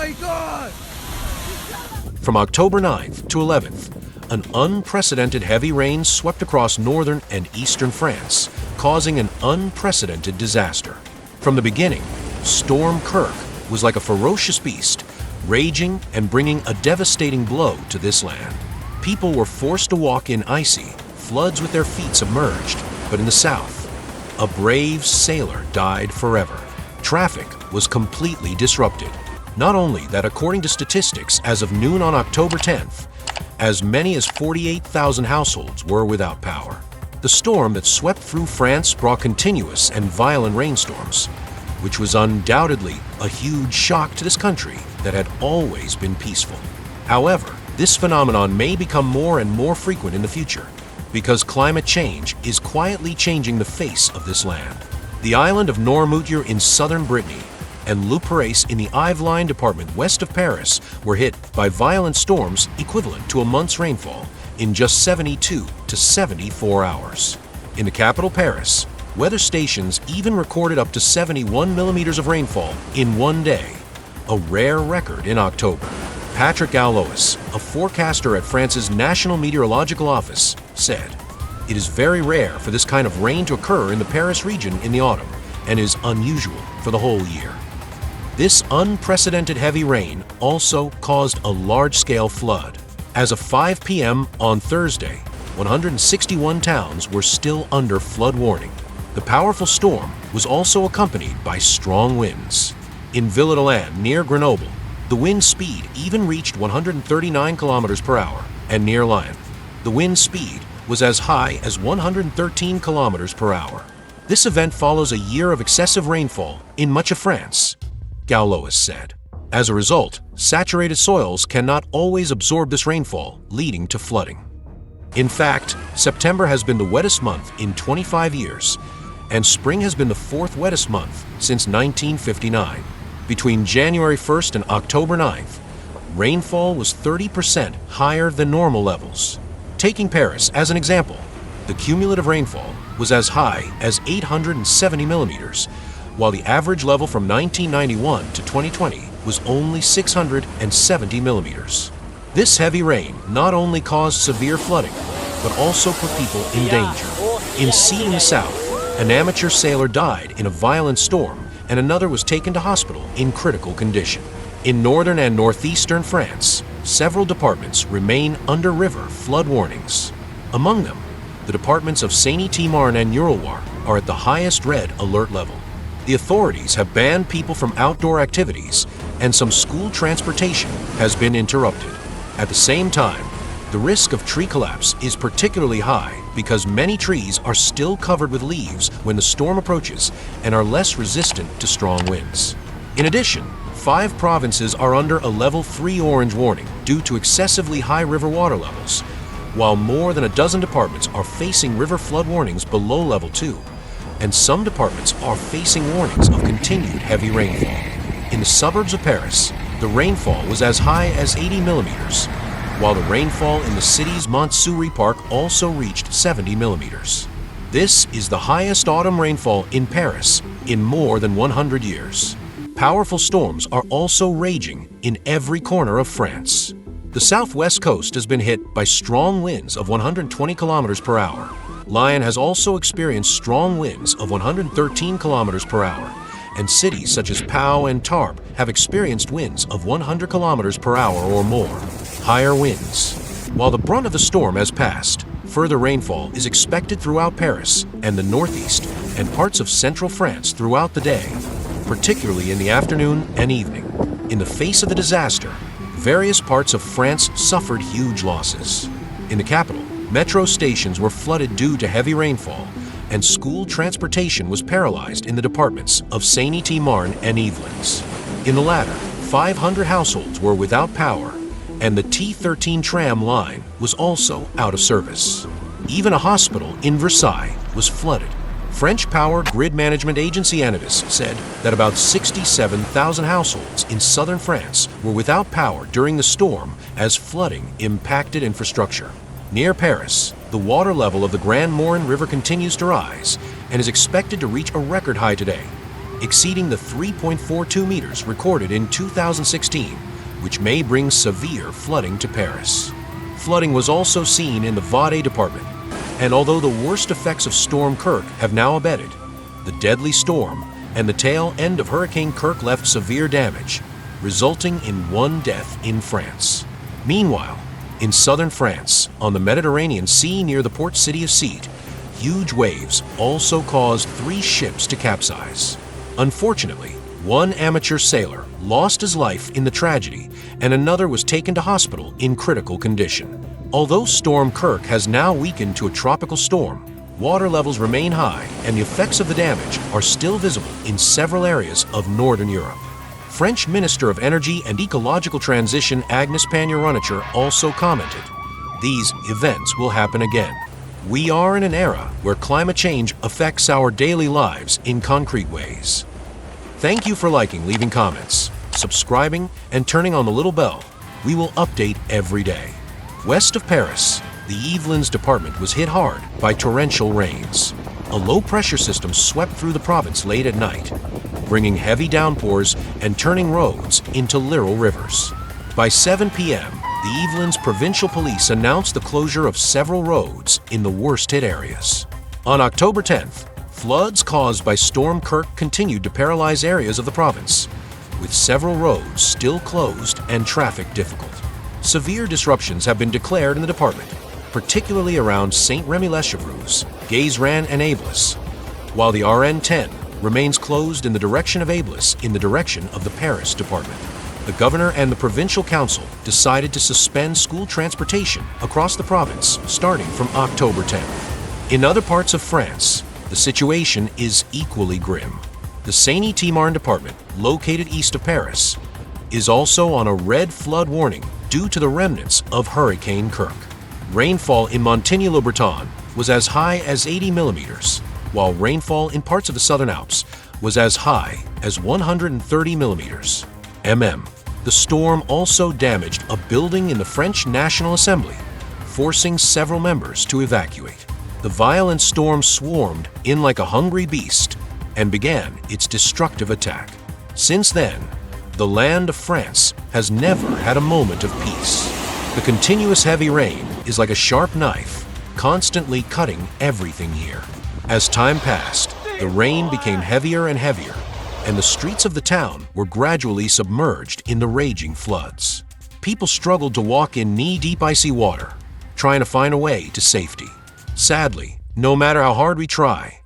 my God! From October 9th to 11th, an unprecedented heavy rain swept across northern and eastern France, causing an unprecedented disaster. From the beginning, Storm Kirk was like a ferocious beast, raging and bringing a devastating blow to this land. People were forced to walk in icy, floods with their feet submerged, but in the south, a brave sailor died forever. Traffic was completely disrupted. Not only that, according to statistics, as of noon on October 10th, as many as 48,000 households were without power. The storm that swept through France brought continuous and violent rainstorms, which was undoubtedly a huge shock to this country that had always been peaceful. However, this phenomenon may become more and more frequent in the future, because climate change is quietly changing the face of this land. The island of Noirmoutier in southern Brittany and Le Perret in the Yvelines department west of Paris were hit by violent storms equivalent to a month's rainfall in just 72 to 74 hours. In the capital, Paris, weather stations even recorded up to 71 millimeters of rainfall in one day, a rare record in October. Patrick Gallois, a forecaster at France's National Meteorological Office, said, "It is very rare for this kind of rain to occur in the Paris region in the autumn and is unusual for the whole year." This unprecedented heavy rain also caused a large-scale flood. As of 5 p.m. on Thursday, 161 towns were still under flood warning. The powerful storm was also accompanied by strong winds. In Ville-de-Land, near Grenoble, the wind speed even reached 139 kilometers per hour, and near Lyon, the wind speed was as high as 113 kilometers per hour. This event follows a year of excessive rainfall in much of France, Gallois said. As a result, saturated soils cannot always absorb this rainfall, leading to flooding. In fact, September has been the wettest month in 25 years, and spring has been the fourth wettest month since 1959. Between January 1st and October 9th, rainfall was 30% higher than normal levels. Taking Paris as an example, the cumulative rainfall was as high as 870 millimeters, while the average level from 1991 to 2020 was only 670 millimeters. This heavy rain not only caused severe flooding, but also put people in danger. In sea in the south, an amateur sailor died in a violent storm, and another was taken to hospital in critical condition. In northern and northeastern France, several departments remain under river flood warnings. Among them, the departments of Seine-et-Marne and Eure-Loir are at the highest red alert level. The authorities have banned people from outdoor activities, and some school transportation has been interrupted. At the same time, the risk of tree collapse is particularly high because many trees are still covered with leaves when the storm approaches and are less resistant to strong winds. In addition, 5 provinces are under a level 3 orange warning due to excessively high river water levels, while more than a dozen departments are facing river flood warnings below level 2, and some departments are facing warnings of continued heavy rainfall. In the suburbs of Paris, the rainfall was as high as 80 millimeters, while the rainfall in the city's Montsouris Park also reached 70 millimeters. This is the highest autumn rainfall in Paris in more than 100 years. Powerful storms are also raging in every corner of France. The southwest coast has been hit by strong winds of 120 kilometers per hour. Lyon has also experienced strong winds of 113 kilometers per hour, and cities such as Pau and Tarbes have experienced winds of 100 kilometers per hour or more. Higher winds. While the brunt of the storm has passed, further rainfall is expected throughout Paris and the northeast and parts of central France throughout the day, particularly in the afternoon and evening. In the face of the disaster, various parts of France suffered huge losses. In the capital, metro stations were flooded due to heavy rainfall, and school transportation was paralyzed in the departments of Seine-et-Marne and Yvelines. In the latter, 500 households were without power, and the T13 tram line was also out of service. Even a hospital in Versailles was flooded. French Power Grid Management Agency Anavis said that about 67,000 households in southern France were without power during the storm as flooding impacted infrastructure. Near Paris, the water level of the Grand Morin River continues to rise and is expected to reach a record high today. exceeding the 3.42 meters recorded in 2016, which may bring severe flooding to Paris. Flooding was also seen in the Vade department, and although the worst effects of Storm Kirk have now abated, the deadly storm and the tail end of Hurricane Kirk left severe damage, resulting in one death in France. Meanwhile, in southern France, on the Mediterranean Sea near the port city of Sète, huge waves also caused 3 ships to capsize. Unfortunately, one amateur sailor lost his life in the tragedy, and another was taken to hospital in critical condition. Although Storm Kirk has now weakened to a tropical storm, water levels remain high and the effects of the damage are still visible in several areas of northern Europe. French Minister of Energy and Ecological Transition Agnès Pannier-Runacher also commented, "These events will happen again. We are in an era where climate change affects our daily lives in concrete ways." Thank you for liking, leaving comments, subscribing, and turning on the little bell. We will update every day. West of Paris, the Yvelines department was hit hard by torrential rains. A low-pressure system swept through the province late at night, bringing heavy downpours and turning roads into little rivers. By 7 p.m., the Yvelines Provincial Police announced the closure of several roads in the worst-hit areas. On October 10th, floods caused by Storm Kirk continued to paralyze areas of the province, with several roads still closed and traffic difficult. Severe disruptions have been declared in the department, particularly around Saint-Rémy-lès-Chevreuse, Guézerans, and Ablis, while the RN10 remains closed in the direction of Ablis in the direction of the Paris department. The governor and the provincial council decided to suspend school transportation across the province starting from October 10th. In other parts of France, the situation is equally grim. The Seine-et-Marne department, located east of Paris, is also on a red flood warning due to the remnants of Hurricane Kirk. Rainfall in Montigny-le-Breton was as high as 80 millimeters, while rainfall in parts of the Southern Alps was as high as 130 millimeters. The storm also damaged a building in the French National Assembly, forcing several members to evacuate. The violent storm swarmed in like a hungry beast and began its destructive attack. Since then, the land of France has never had a moment of peace. The continuous heavy rain is like a sharp knife, constantly cutting everything here. As time passed, the rain became heavier and heavier, and the streets of the town were gradually submerged in the raging floods. People struggled to walk in knee-deep icy water, trying to find a way to safety. Sadly, no matter how hard we try,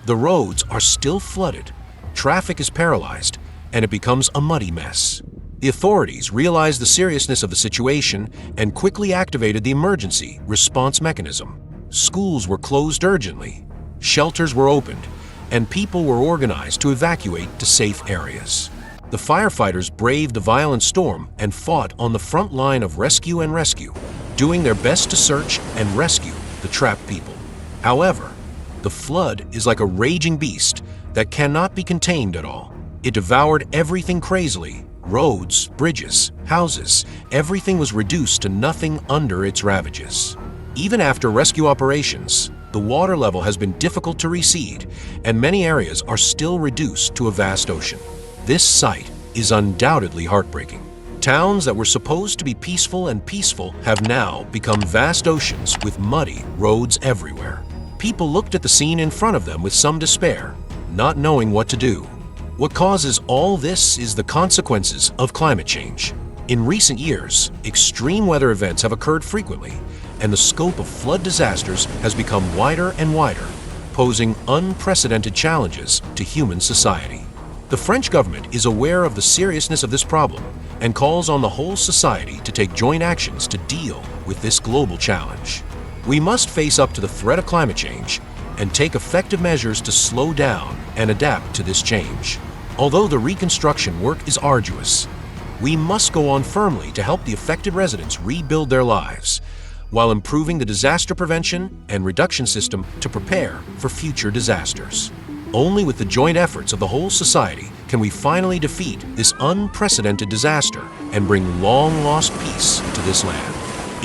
the roads are still flooded, traffic is paralyzed, and it becomes a muddy mess. The authorities realized the seriousness of the situation and quickly activated the emergency response mechanism. Schools were closed urgently, shelters were opened, and people were organized to evacuate to safe areas. The firefighters braved the violent storm and fought on the front line of rescue and rescue, doing their best to search and rescue the trapped people. However, the flood is like a raging beast that cannot be contained at all. It devoured everything crazily. Roads, bridges, houses, everything was reduced to nothing under its ravages. Even after rescue operations, the water level has been difficult to recede, and many areas are still reduced to a vast ocean. This sight is undoubtedly heartbreaking. Towns that were supposed to be peaceful have now become vast oceans with muddy roads everywhere. People looked at the scene in front of them with some despair, not knowing what to do. What causes all this is the consequences of climate change. In recent years, extreme weather events have occurred frequently, and the scope of flood disasters has become wider and wider, posing unprecedented challenges to human society. The French government is aware of the seriousness of this problem and calls on the whole society to take joint actions to deal with this global challenge. We must face up to the threat of climate change and take effective measures to slow down and adapt to this change. Although the reconstruction work is arduous, we must go on firmly to help the affected residents rebuild their lives, while improving the disaster prevention and reduction system to prepare for future disasters. Only with the joint efforts of the whole society can we finally defeat this unprecedented disaster and bring long-lost peace to this land.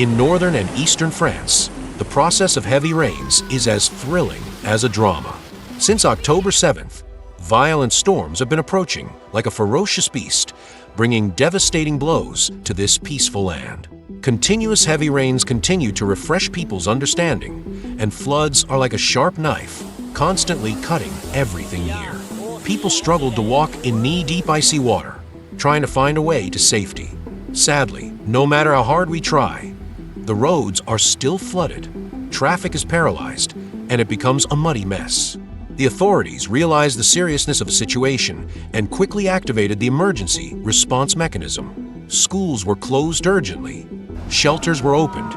In northern and eastern France, the process of heavy rains is as thrilling as a drama. Since October 7th, violent storms have been approaching like a ferocious beast, bringing devastating blows to this peaceful land. Continuous heavy rains continue to refresh people's understanding, and floods are like a sharp knife, constantly cutting everything near. People struggled to walk in knee-deep icy water, trying to find a way to safety. Sadly, no matter how hard we try, the roads are still flooded, traffic is paralyzed, and it becomes a muddy mess. The authorities realized the seriousness of the situation and quickly activated the emergency response mechanism. Schools were closed urgently, shelters were opened,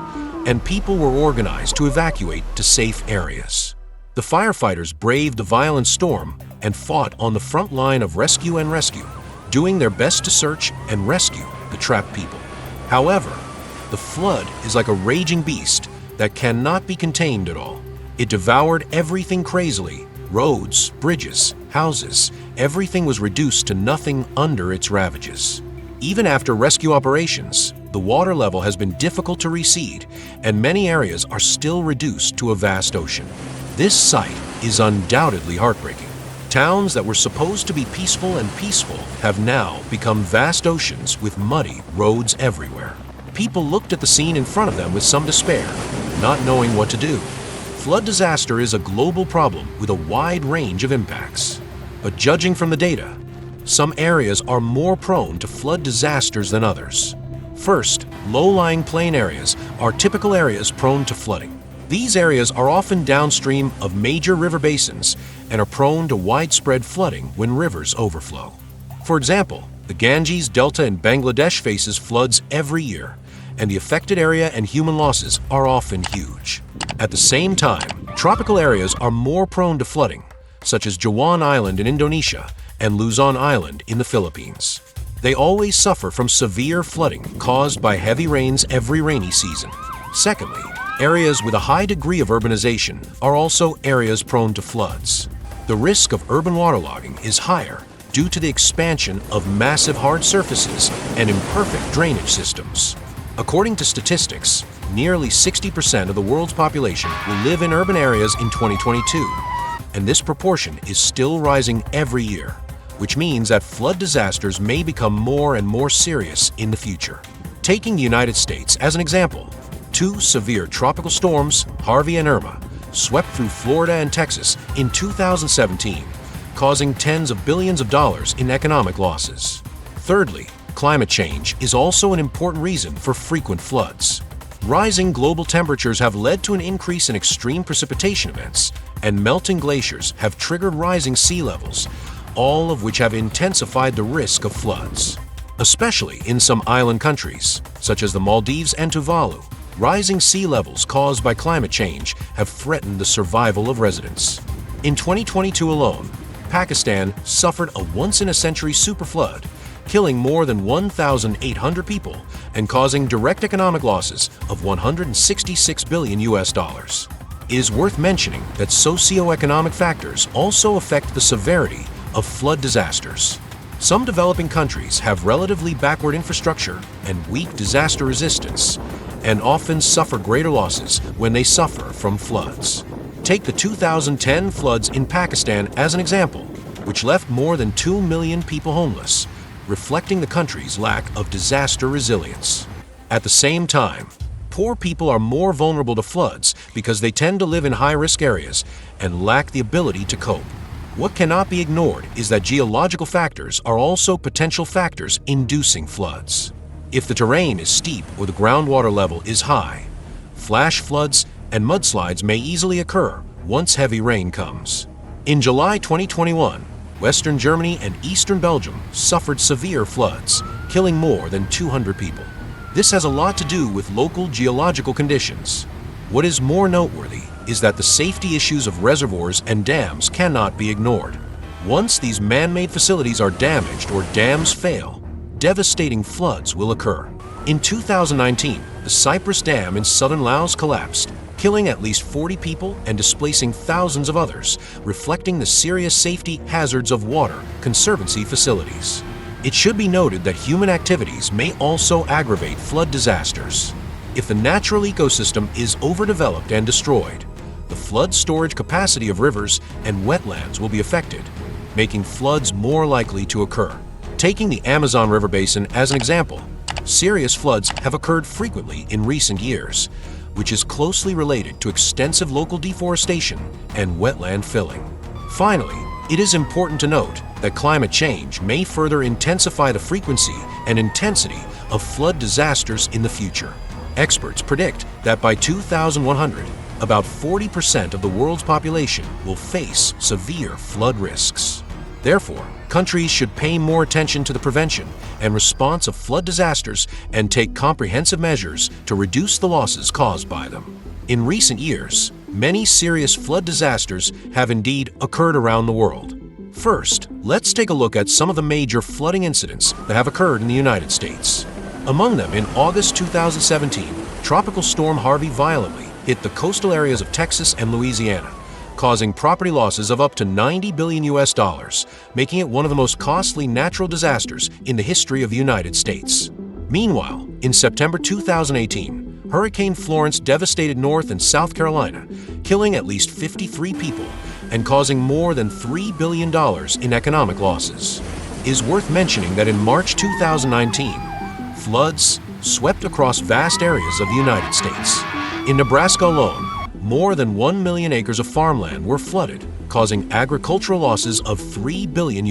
and people were organized to evacuate to safe areas. The firefighters braved the violent storm and fought on the front line of rescue, doing their best to search and rescue the trapped people. However, the flood is like a raging beast that cannot be contained at all. It devoured everything crazily. Roads, bridges, houses, everything was reduced to nothing under its ravages. Even after rescue operations, the water level has been difficult to recede, and many areas are still reduced to a vast ocean. This sight is undoubtedly heartbreaking. Towns that were supposed to be peaceful have now become vast oceans with muddy roads everywhere. People looked at the scene in front of them with some despair, not knowing what to do. Flood disaster is a global problem with a wide range of impacts. But judging from the data, some areas are more prone to flood disasters than others. First, low-lying plain areas are typical areas prone to flooding. These areas are often downstream of major river basins and are prone to widespread flooding when rivers overflow. For example, the Ganges Delta in Bangladesh faces floods every year, and the affected area and human losses are often huge. At the same time, tropical areas are more prone to flooding, such as Jawan Island in Indonesia and Luzon Island in the Philippines. They always suffer from severe flooding caused by heavy rains every rainy season. Secondly, areas with a high degree of urbanization are also areas prone to floods. The risk of urban waterlogging is higher due to the expansion of massive hard surfaces and imperfect drainage systems. According to statistics, nearly 60% of the world's population will live in urban areas in 2022, and this proportion is still rising every year, which means that flood disasters may become more and more serious in the future. Taking the United States as an example, two severe tropical storms, Harvey and Irma, swept through Florida and Texas in 2017, causing tens of billions of dollars in economic losses. Thirdly, climate change is also an important reason for frequent floods. Rising global temperatures have led to an increase in extreme precipitation events, and melting glaciers have triggered rising sea levels, all of which have intensified the risk of floods. Especially in some island countries, such as the Maldives and Tuvalu, rising sea levels caused by climate change have threatened the survival of residents. In 2022 alone, Pakistan suffered a once-in-a-century superflood, killing more than 1,800 people and causing direct economic losses of $166 billion. It is worth mentioning that socioeconomic factors also affect the severity of flood disasters. Some developing countries have relatively backward infrastructure and weak disaster resistance, and often suffer greater losses when they suffer from floods. Take the 2010 floods in Pakistan as an example, which left more than 2 million people homeless, reflecting the country's lack of disaster resilience. At the same time, poor people are more vulnerable to floods because they tend to live in high-risk areas and lack the ability to cope. What cannot be ignored is that geological factors are also potential factors inducing floods. If the terrain is steep or the groundwater level is high, flash floods and mudslides may easily occur once heavy rain comes. In July 2021, Western Germany and Eastern Belgium suffered severe floods, killing more than 200 people. This has a lot to do with local geological conditions. What is more noteworthy is that the safety issues of reservoirs and dams cannot be ignored. Once these man-made facilities are damaged or dams fail, devastating floods will occur. In 2019, the Cyprus Dam in southern Laos collapsed, killing at least 40 people and displacing thousands of others, reflecting the serious safety hazards of water conservancy facilities. It should be noted that human activities may also aggravate flood disasters. If the natural ecosystem is overdeveloped and destroyed, the flood storage capacity of rivers and wetlands will be affected, making floods more likely to occur. Taking the Amazon River basin as an example, serious floods have occurred frequently in recent years, which is closely related to extensive local deforestation and wetland filling. Finally, it is important to note that climate change may further intensify the frequency and intensity of flood disasters in the future. Experts predict that by 2100, about 40% of the world's population will face severe flood risks. Therefore, countries should pay more attention to the prevention and response of flood disasters and take comprehensive measures to reduce the losses caused by them. In recent years, many serious flood disasters have indeed occurred around the world. First, let's take a look at some of the major flooding incidents that have occurred in the United States. Among them, in August 2017, Tropical Storm Harvey violently hit the coastal areas of Texas and Louisiana, causing property losses of up to $90 billion, making it one of the most costly natural disasters in the history of the United States. Meanwhile, in September 2018, Hurricane Florence devastated North and South Carolina, killing at least 53 people and causing more than $3 billion in economic losses. It is worth mentioning that in March 2019, floods swept across vast areas of the United States. In Nebraska alone, more than 1 million acres of farmland were flooded, causing agricultural losses of $3 billion.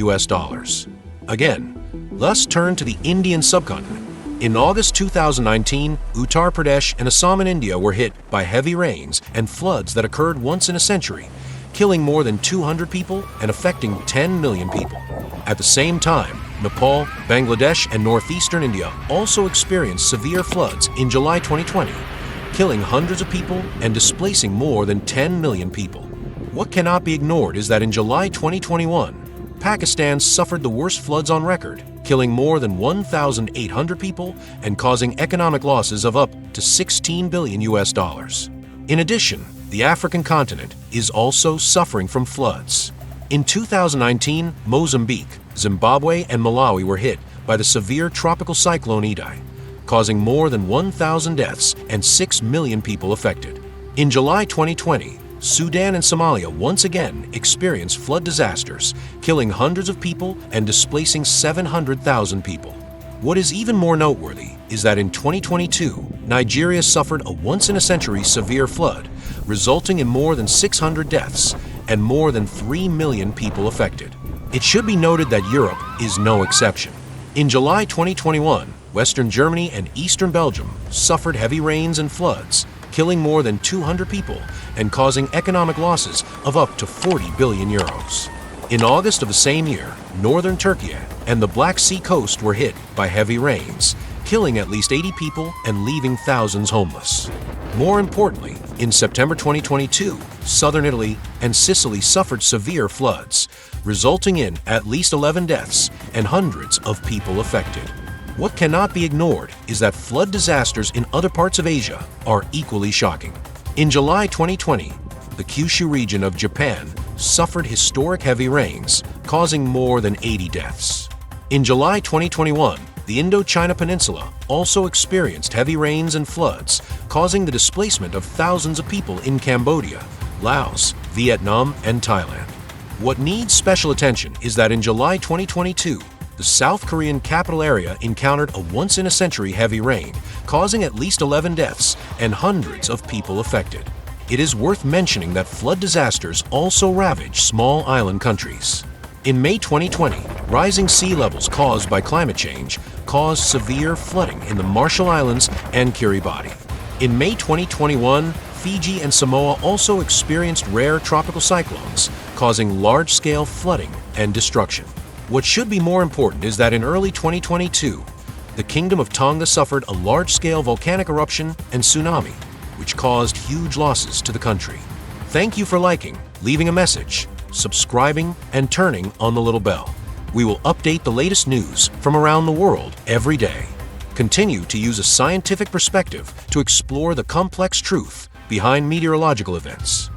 Again, let's turn to the Indian subcontinent. In August 2019, Uttar Pradesh and Assam in India were hit by heavy rains and floods that occurred once in a century, killing more than 200 people and affecting 10 million people. At the same time, Nepal, Bangladesh, and northeastern India also experienced severe floods in July 2020, killing hundreds of people and displacing more than 10 million people. What cannot be ignored is that in July 2021, Pakistan suffered the worst floods on record, killing more than 1,800 people and causing economic losses of up to $16 billion. In addition, the African continent is also suffering from floods. In 2019, Mozambique, Zimbabwe, and Malawi were hit by the severe tropical cyclone Idai, causing more than 1,000 deaths and 6 million people affected. In July 2020, Sudan and Somalia once again experienced flood disasters, killing hundreds of people and displacing 700,000 people. What is even more noteworthy is that in 2022, Nigeria suffered a once-in-a-century severe flood, resulting in more than 600 deaths and more than 3 million people affected. It should be noted that Europe is no exception. In July 2021, Western Germany and Eastern Belgium suffered heavy rains and floods, killing more than 200 people and causing economic losses of up to 40 billion euros. In August of the same year, northern Turkey and the Black Sea coast were hit by heavy rains, killing at least 80 people and leaving thousands homeless. More importantly, in September 2022, southern Italy and Sicily suffered severe floods, resulting in at least 11 deaths and hundreds of people affected. What cannot be ignored is that flood disasters in other parts of Asia are equally shocking. In July 2020, the Kyushu region of Japan suffered historic heavy rains, causing more than 80 deaths. In July 2021, the Indochina Peninsula also experienced heavy rains and floods, causing the displacement of thousands of people in Cambodia, Laos, Vietnam, and Thailand. What needs special attention is that in July 2022, the South Korean capital area encountered a once-in-a-century heavy rain, causing at least 11 deaths and hundreds of people affected. It is worth mentioning that flood disasters also ravage small island countries. In May 2020, rising sea levels caused by climate change caused severe flooding in the Marshall Islands and Kiribati. In May 2021, Fiji and Samoa also experienced rare tropical cyclones, causing large-scale flooding and destruction. What should be more important is that in early 2022, the Kingdom of Tonga suffered a large-scale volcanic eruption and tsunami, which caused huge losses to the country. Thank you for liking, leaving a message, subscribing, and turning on the little bell. We will update the latest news from around the world every day. Continue to use a scientific perspective to explore the complex truth behind meteorological events.